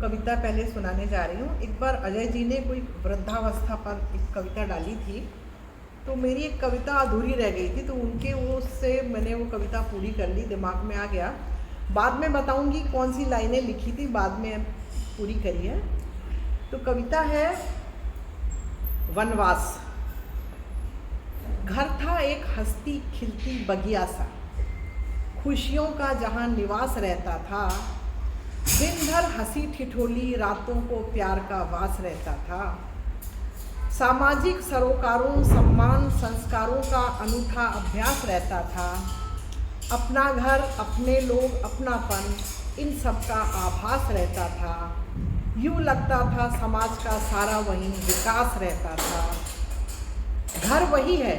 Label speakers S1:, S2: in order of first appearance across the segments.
S1: कविता पहले सुनाने जा रही हूँ। एक बार अजय जी ने कोई वृद्धावस्था पर एक कविता डाली थी, तो मेरी एक कविता अधूरी रह गई थी, तो उनके वो उससे मैंने वो कविता पूरी कर ली, दिमाग में आ गया। बाद में बताऊंगी कौन सी लाइनें लिखी थी, बाद में पूरी करी है। तो कविता है वनवास। घर था एक हंसती खिलती बगिया सा, खुशियों का जहाँ निवास रहता था। दिन भर हंसी ठिठोली, रातों को प्यार का वास रहता था। सामाजिक सरोकारों, सम्मान संस्कारों का अनूठा अभ्यास रहता था। अपना घर, अपने लोग, अपनापन, इन सब का आभास रहता था। यूँ लगता था समाज का सारा वहीं विकास रहता था। घर वही है,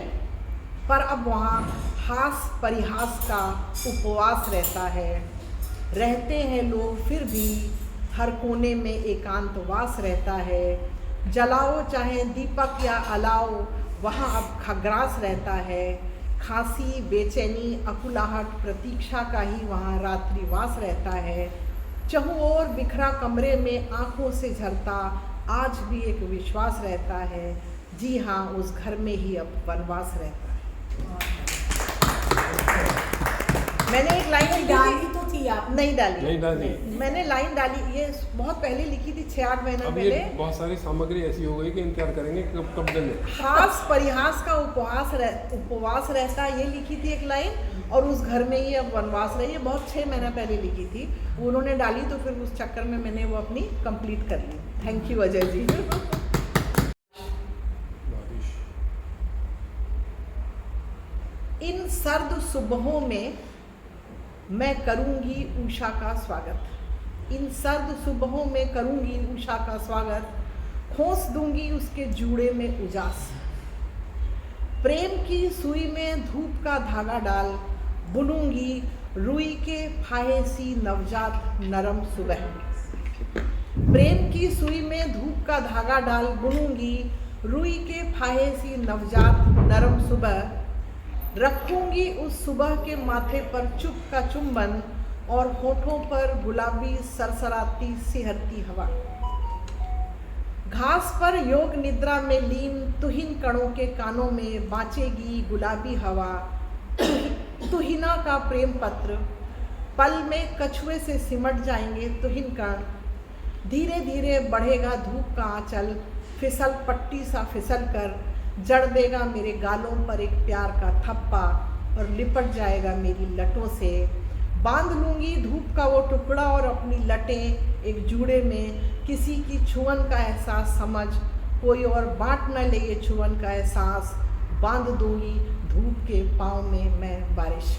S1: पर अब वहाँ हास परिहास का उपवास रहता है। रहते हैं लोग फिर भी, हर कोने में एकांतवास रहता है। जलाओ चाहे दीपक या अलाओ, वहाँ अब खग्रास रहता है। खांसी, बेचैनी, अकुलाहट, प्रतीक्षा का ही वहाँ रात्रिवास रहता है। चहुं ओर बिखरा कमरे में आँखों से झरता आज भी एक विश्वास रहता है। जी हाँ, उस घर में ही अब वनवास रहता है। मैंने एक लाइन
S2: डाली तो थी, आप
S1: नहीं डाली।
S3: नहीं।
S1: मैंने लाइन डाली, ये बहुत पहले लिखी थी, 6-8 महीने
S3: अब
S1: पहले।
S3: ये बहुत सारी सामग्री ऐसी हो गई कि इनकार करेंगे कब देंगे।
S1: हास परिहास का उपवास रहता, ये लिखी थी एक लाइन। और उस घर में ही अब वनवास रही है, बहुत 6 महीना पहले लिखी थी। उन्होंने डाली तो फिर उस चक्कर में मैंने वो अपनी कंप्लीट कर ली। Thank you Ajay ji. इन सर्द सुबहों में मैं करूंगी उषा का स्वागत। इन सर्द सुबहों में करूंगी उषा का स्वागत। खोस दूंगी उसके जूड़े में उजास। प्रेम की सुई में धूप का धागा डाल, बुनूंगी रुई के फाहे सी नवजात नरम सुबह। प्रेम की सुई में धूप का धागा डाल, बुनूंगी रुई के फाहे सी नवजात नरम सुबह। रखूंगी उस सुबह के माथे पर चुप का चुंबन, और होठों पर गुलाबी सरसराती सिहरती हवा। घास पर योग निद्रा में लीन तुहिन कणों के कानों में बाँचेगी गुलाबी हवा। तुहिना का प्रेम पत्र, पल में कछुए से सिमट जाएंगे तुहिन कण। धीरे धीरे बढ़ेगा धूप का आंचल, फिसल पट्टी सा फिसल कर जड़ देगा मेरे गालों पर एक प्यार का थप्पा, और लिपट जाएगा मेरी लटों से। बांध लूंगी धूप का वो टुकड़ा और अपनी लटें एक जूड़े में। किसी की छुअन का एहसास समझ, कोई और बांट न ले ये छुअन का एहसास। बांध दूंगी धूप के पाँव में मैं बारिश।